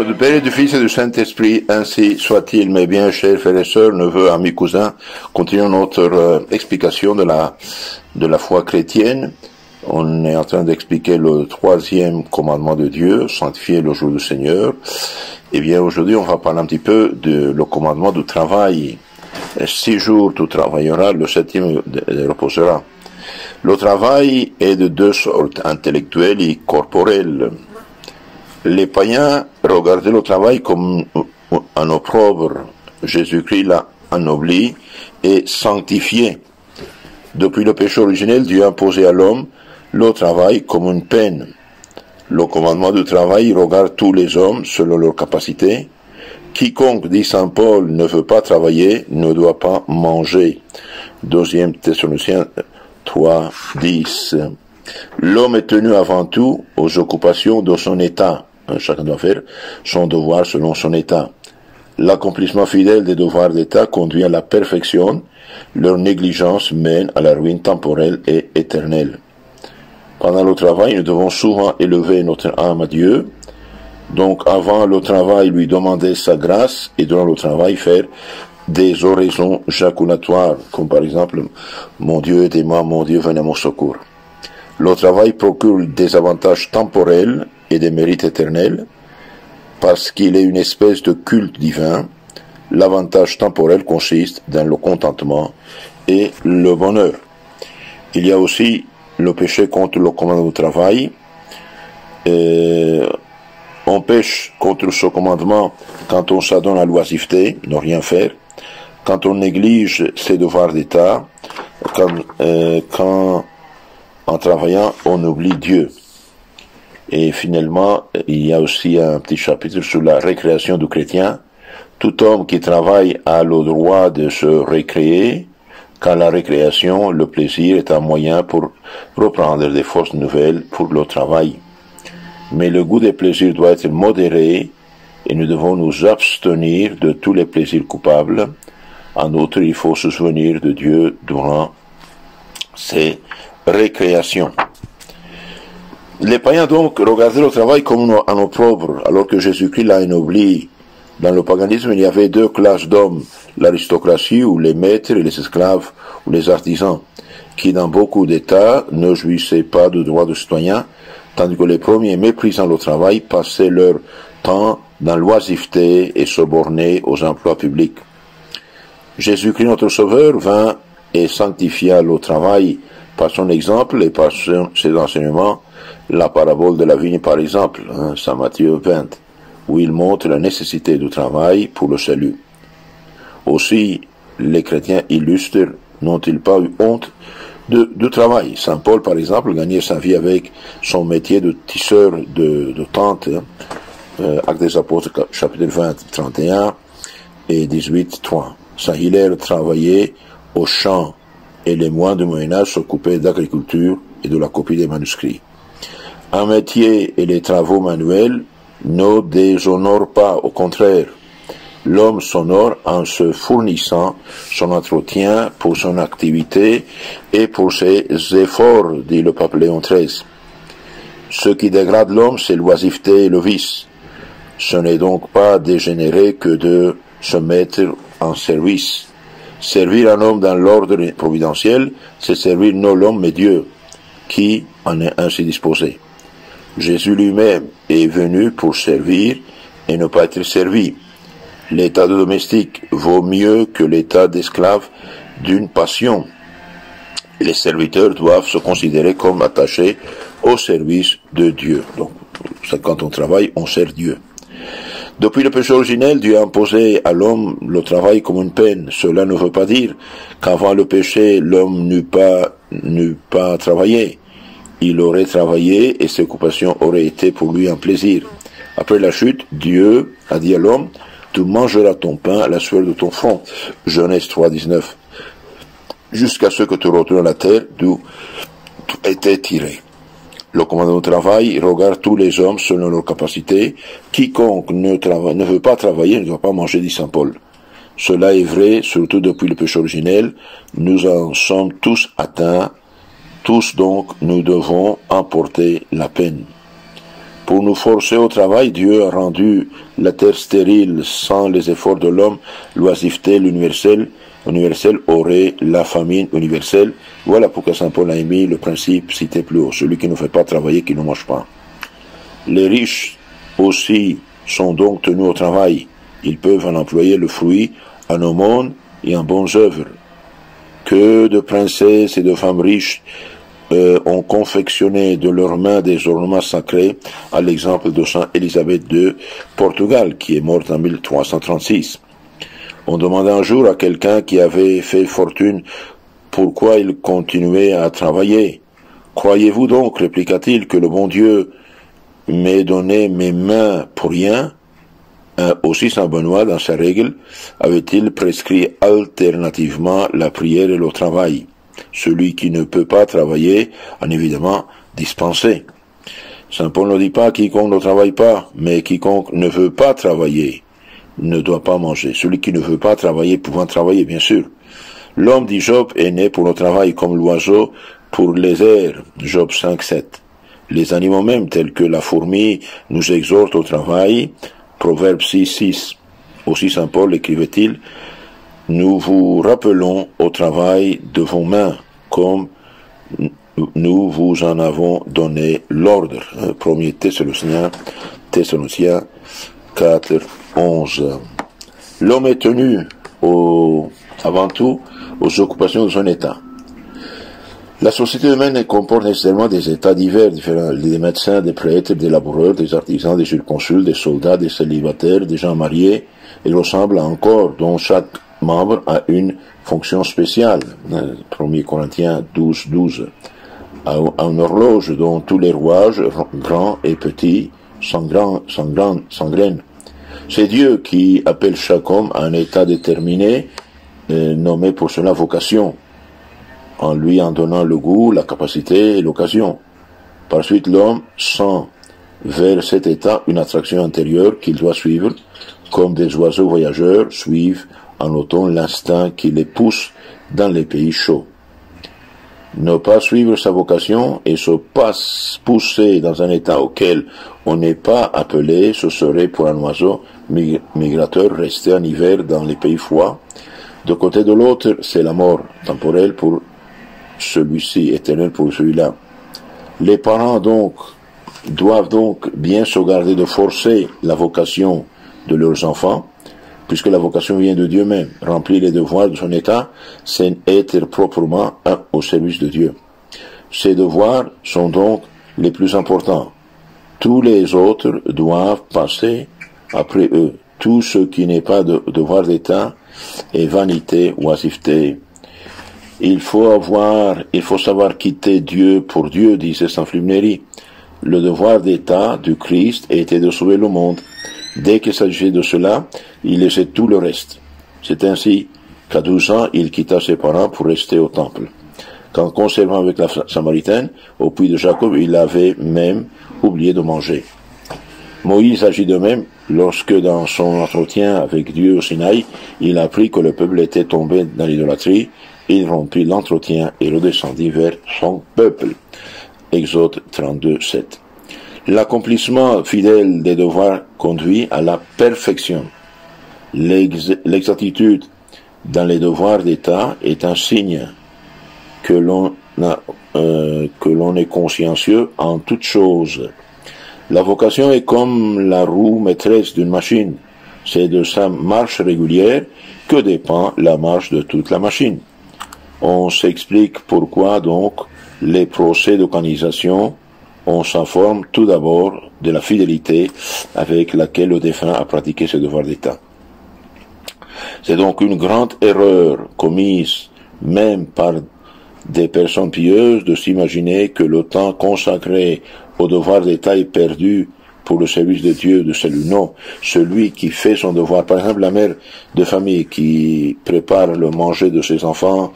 nom du Père et du Fils et du Saint-Esprit, ainsi soit-il. Mes bien chers frères et sœurs, neveux, amis, cousins, continuons notre explication de la foi chrétienne. On est en train d'expliquer le troisième commandement de Dieu, sanctifier le jour du Seigneur. Eh bien, aujourd'hui, on va parler un petit peu le commandement du travail. 6 jours tu travailleras, le 7e reposera. Le travail est de deux sortes, intellectuel et corporel. Les païens regardaient le travail comme un opprobre. Jésus-Christ l'a anobli et sanctifié. Depuis le péché originel, Dieu a imposé à l'homme le travail comme une peine. Le commandement du travail regarde tous les hommes selon leur capacité. Quiconque, dit saint Paul, ne veut pas travailler ne doit pas manger. 2 Thessaloniciens 3, 10. L'homme est tenu avant tout aux occupations de son état. Chacun doit faire son devoir selon son état. L'accomplissement fidèle des devoirs d'état conduit à la perfection. Leur négligence mène à la ruine temporelle et éternelle. Pendant le travail, nous devons souvent élever notre âme à Dieu. Donc, avant le travail, lui demander sa grâce et durant le travail, faire des oraisons jaculatoires, comme par exemple, mon Dieu, aidez-moi, mon Dieu, venez à mon secours. Le travail procure des avantages temporels et des mérites éternels, parce qu'il est une espèce de culte divin. L'avantage temporel consiste dans le contentement et le bonheur. Il y a aussi le péché contre le commandement du travail. On pêche contre ce commandement quand on s'adonne à l'oisiveté, ne rien faire, quand on néglige ses devoirs d'état, quand en travaillant on oublie Dieu. Et finalement, il y a aussi un petit chapitre sur la récréation du chrétien. Tout homme qui travaille a le droit de se récréer, car la récréation, le plaisir, est un moyen pour reprendre des forces nouvelles pour le travail. Mais le goût des plaisirs doit être modéré et nous devons nous abstenir de tous les plaisirs coupables. En outre, il faut se souvenir de Dieu durant ces récréations. Les païens donc regardaient le travail comme un opprobre, alors que Jésus-Christ l'a anobli. Dans le paganisme, il y avait 2 classes d'hommes, l'aristocratie ou les maîtres et les esclaves ou les artisans, qui dans beaucoup d'États ne jouissaient pas de droits de citoyens, tandis que les premiers, méprisant le travail, passaient leur temps dans l'oisiveté et se bornaient aux emplois publics. Jésus-Christ, notre Sauveur, vint et sanctifia le travail par son exemple et par ses enseignements. La parabole de la vigne, par exemple, Saint Matthieu 20, où il montre la nécessité du travail pour le salut. Aussi, les chrétiens illustres n'ont-ils pas eu honte du travail? Saint Paul, par exemple, gagnait sa vie avec son métier de tisseur de tentes. Actes des Apôtres, chapitre 20, 31 et 18, 3. Saint Hilaire travaillait au champ et les moines du Moyen-Âge s'occupaient d'agriculture et de la copie des manuscrits. Un métier et les travaux manuels ne déshonorent pas, au contraire. L'homme s'honore en se fournissant son entretien pour son activité et pour ses efforts, dit le pape Léon XIII. Ce qui dégrade l'homme, c'est l'oisiveté et le vice. Ce n'est donc pas dégénéré que de se mettre en service. Servir un homme dans l'ordre providentiel, c'est servir non l'homme mais Dieu, qui en est ainsi disposé. Jésus lui-même est venu pour servir et ne pas être servi. L'état de domestique vaut mieux que l'état d'esclave d'une passion. Les serviteurs doivent se considérer comme attachés au service de Dieu. Donc, quand on travaille, on sert Dieu. Depuis le péché originel, Dieu a imposé à l'homme le travail comme une peine. Cela ne veut pas dire qu'avant le péché, l'homme n'eût pas travaillé. Il aurait travaillé et ses occupations auraient été pour lui un plaisir. Après la chute, Dieu a dit à l'homme, tu mangeras ton pain à la sueur de ton front. Genèse 3, 19. Jusqu'à ce que tu retournes à la terre d'où tu étais tiré. Le commandement du travail regarde tous les hommes selon leur capacité. Quiconque ne veut pas travailler ne doit pas manger, dit saint Paul. Cela est vrai, surtout depuis le péché originel. Nous en sommes tous atteints. Tous donc, nous devons emporter la peine. Pour nous forcer au travail, Dieu a rendu la terre stérile sans les efforts de l'homme. L'oisiveté, universelle aurait la famine universelle. Voilà pourquoi Saint Paul a émis le principe cité plus haut. Celui qui ne fait pas travailler, qui ne mange pas. Les riches aussi sont donc tenus au travail. Ils peuvent en employer le fruit en aumône et en bonnes œuvres. Que de princesses et de femmes riches ont confectionné de leurs mains des ornements sacrés, à l'exemple de Sainte Élisabeth de Portugal, qui est morte en 1336. On demanda un jour à quelqu'un qui avait fait fortune pourquoi il continuait à travailler. « Croyez-vous donc, répliqua-t-il, que le bon Dieu m'ait donné mes mains pour rien ?» Aussi Saint Benoît, dans sa règle, avait-il prescrit alternativement la prière et le travail. Celui qui ne peut pas travailler en évidemment dispensé. Saint Paul ne dit pas quiconque ne travaille pas, mais quiconque ne veut pas travailler ne doit pas manger. Celui qui ne veut pas travailler pouvant travailler, bien sûr. L'homme, dit Job, est né pour le travail comme l'oiseau pour les airs. Job 5:7. Les animaux même, tels que la fourmi, nous exhortent au travail. Proverbe 6:6. Aussi Saint Paul écrivait-il: nous vous rappelons au travail de vos mains, comme nous vous en avons donné l'ordre. 1er Thessaloniciens 4:11. L'homme est tenu avant tout aux occupations de son état. La société humaine comporte nécessairement des états divers, différents, des médecins, des prêtres, des laboureurs, des artisans, des jurisconsuls, des soldats, des célibataires, des gens mariés. Il ressemble à un corps dont chaque membre a une fonction spéciale. 1 Corinthiens 12:12. À une horloge dont tous les rouages, grands et petits, s'engrainent. C'est Dieu qui appelle chaque homme à un état déterminé, nommé pour cela vocation, en lui en donnant le goût, la capacité et l'occasion. Par suite, l'homme sent vers cet état une attraction intérieure qu'il doit suivre, comme des oiseaux voyageurs suivent en automne l'instinct qui les pousse dans les pays chauds. Ne pas suivre sa vocation et se pousser dans un état auquel on n'est pas appelé, ce serait pour un oiseau migrateur rester en hiver dans les pays froids. De côté de l'autre, c'est la mort temporelle pour celui-ci, éternelle pour celui-là. Les parents doivent donc bien se garder de forcer la vocation de leurs enfants, puisque la vocation vient de Dieu même. Remplir les devoirs de son état, c'est être proprement au service de Dieu. Ces devoirs sont donc les plus importants. Tous les autres doivent passer après eux. Tout ce qui n'est pas de devoir d'état est vanité, oisiveté. Il faut savoir quitter Dieu pour Dieu, disait Saint Flumineri. Le devoir d'état du Christ était de sauver le monde. Dès qu'il s'agissait de cela, il laissait tout le reste. C'est ainsi qu'à 12 ans, il quitta ses parents pour rester au temple. Qu'en conservant avec la Samaritaine, au puits de Jacob, il avait même oublié de manger. Moïse agit de même lorsque, dans son entretien avec Dieu au Sinaï, il apprit que le peuple était tombé dans l'idolâtrie. Il rompit l'entretien et redescendit vers son peuple. Exode 32:7. L'accomplissement fidèle des devoirs conduit à la perfection. L'exactitude dans les devoirs d'État est un signe que l'on est consciencieux en toute chose. La vocation est comme la roue maîtresse d'une machine. C'est de sa marche régulière que dépend la marche de toute la machine. On s'explique pourquoi donc les procès d'organisation, on s'informe tout d'abord de la fidélité avec laquelle le défunt a pratiqué ses devoirs d'État. C'est donc une grande erreur commise même par des personnes pieuses de s'imaginer que le temps consacré au devoir d'État est perdu pour le service de Dieu, de salut. Non, celui qui fait son devoir, par exemple la mère de famille qui prépare le manger de ses enfants,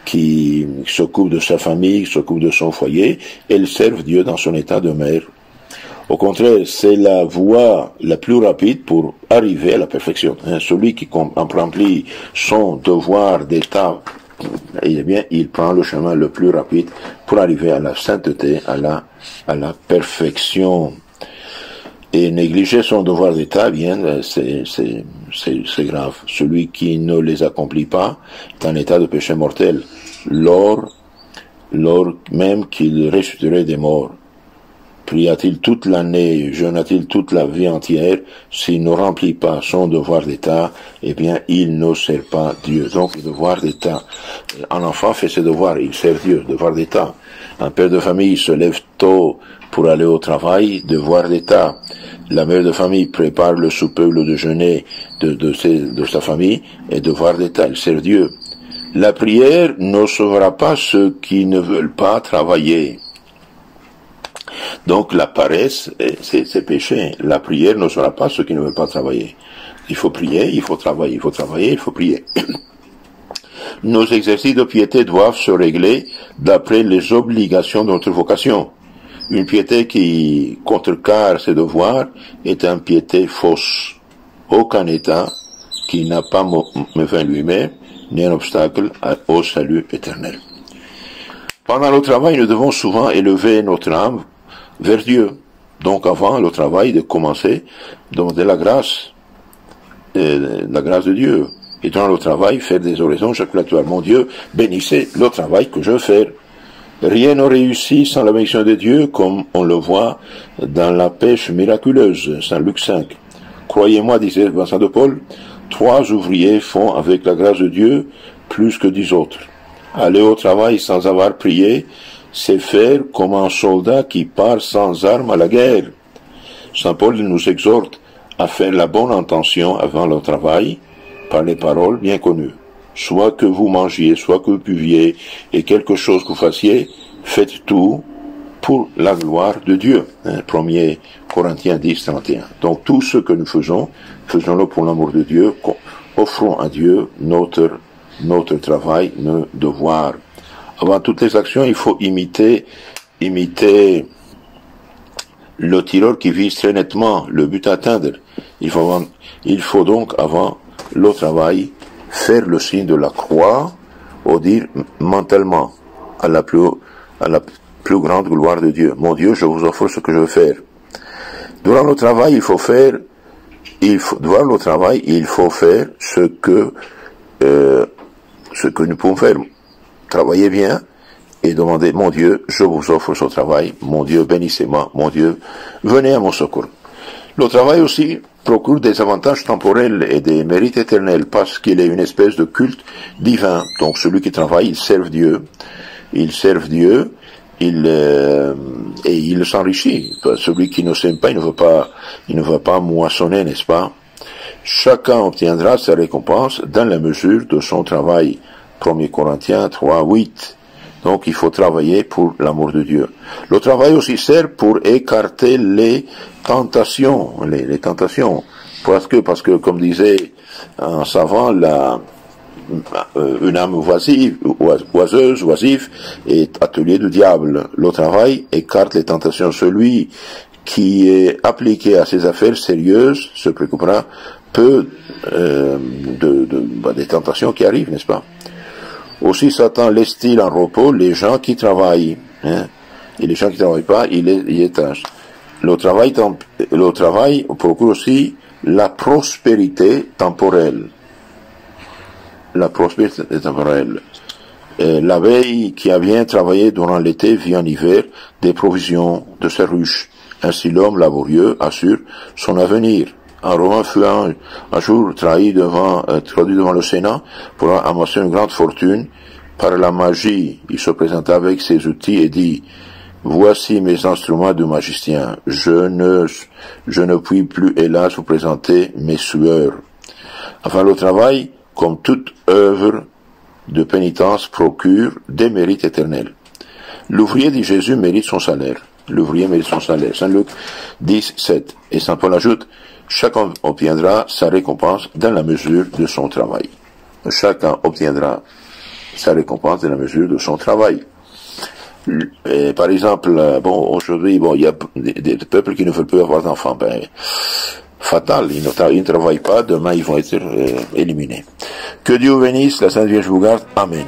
qui s'occupe de sa famille, qui s'occupe de son foyer, elle sert Dieu dans son état de mère. Au contraire, c'est la voie la plus rapide pour arriver à la perfection. Celui qui remplit son devoir d'État, eh bien, il prend le chemin le plus rapide pour arriver à la sainteté, à la perfection. Et négliger son devoir d'État, bien, c'est grave. Celui qui ne les accomplit pas est en état de péché mortel. Lors même qu'il ressusciterait des morts. Pria-t-il toute l'année, jeûna-t-il toute la vie entière, s'il ne remplit pas son devoir d'État, eh bien, il ne sert pas Dieu. Donc, le devoir d'État. Un enfant fait ses devoirs, il sert Dieu, devoir d'État. Un père de famille se lève tôt pour aller au travail, devoir d'État. La mère de famille prépare le souper ou le déjeuner de sa famille, et devoir d'État, il sert Dieu. La prière ne sauvera pas ceux qui ne veulent pas travailler. Donc la paresse, c'est péché. La prière ne sera pas ceux qui ne veulent pas travailler. Il faut prier, il faut travailler, il faut travailler, il faut prier. Nos exercices de piété doivent se régler d'après les obligations de notre vocation. Une piété qui contrecarre ses devoirs est une piété fausse. Aucun État qui n'a pas mauvais lui-même n'est un obstacle au salut éternel. Pendant le travail, nous devons souvent élever notre âme vers Dieu. Donc avant le travail, de commencer, demander la grâce de Dieu. Et dans le travail, faire des oraisons jaculatoires. Mon Dieu, bénissez le travail que je fais. Rien ne réussit sans la bénédiction de Dieu, comme on le voit dans la pêche miraculeuse, Saint Luc 5. Croyez-moi, disait Vincent de Paul, 3 ouvriers font avec la grâce de Dieu plus que 10 autres. Aller au travail sans avoir prié, c'est faire comme un soldat qui part sans armes à la guerre. Saint Paul nous exhorte à faire la bonne intention avant le travail par les paroles bien connues. Soit que vous mangiez, soit que vous buviez, et quelque chose que vous fassiez, faites tout pour la gloire de Dieu. 1 Corinthiens 10, 31. Donc tout ce que nous faisons, faisons-le pour l'amour de Dieu, offrons à Dieu notre travail, nos devoirs. Avant toutes les actions, il faut imiter le tireur qui vise très nettement le but à atteindre. Il faut donc, avant le travail, faire le signe de la croix, ou dire mentalement, à la plus grande gloire de Dieu. Mon Dieu, je vous offre ce que je veux faire. Durant le travail, il faut faire ce que nous pouvons faire. Travaillez bien et demandez, mon Dieu, je vous offre ce travail, mon Dieu, bénissez-moi, mon Dieu, venez à mon secours. Le travail aussi procure des avantages temporels et des mérites éternels parce qu'il est une espèce de culte divin. Donc celui qui travaille, il sert Dieu, et il s'enrichit. Celui qui ne s'aime pas, il ne va pas moissonner, n'est-ce pas? Chacun obtiendra sa récompense dans la mesure de son travail. 1 Corinthiens 3, 8. Donc il faut travailler pour l'amour de Dieu. Le travail aussi sert pour écarter les tentations, les tentations. Parce que comme disait un savant, une âme oisive est atelier du diable. Le travail écarte les tentations. Celui qui est appliqué à ses affaires sérieuses se préoccupera peu des tentations qui arrivent, n'est-ce pas? Aussi, Satan laisse-t-il en repos les gens qui travaillent, et les gens qui ne travaillent pas, il les tâche. Le travail procure aussi la prospérité temporelle. La prospérité temporelle. L'abeille qui a bien travaillé durant l'été vit en hiver des provisions de ses ruches. Ainsi l'homme laborieux assure son avenir. Un Romain fut un jour traduit devant le Sénat pour amasser une grande fortune par la magie. Il se présenta avec ses outils et dit, voici mes instruments de magicien. Je ne puis plus, hélas, vous présenter mes sueurs. Enfin, le travail, comme toute œuvre de pénitence, procure des mérites éternels. L'ouvrier, dit Jésus, mérite son salaire. L'ouvrier mérite son salaire. Saint Luc 10, 7. Et Saint Paul ajoute, chacun obtiendra sa récompense dans la mesure de son travail. Chacun obtiendra sa récompense dans la mesure de son travail. Et par exemple, aujourd'hui, il y a des peuples qui ne veulent plus avoir d'enfants. Fatal, ils ne travaillent pas, demain ils vont être éliminés. Que Dieu bénisse, la Sainte Vierge vous garde. Amen.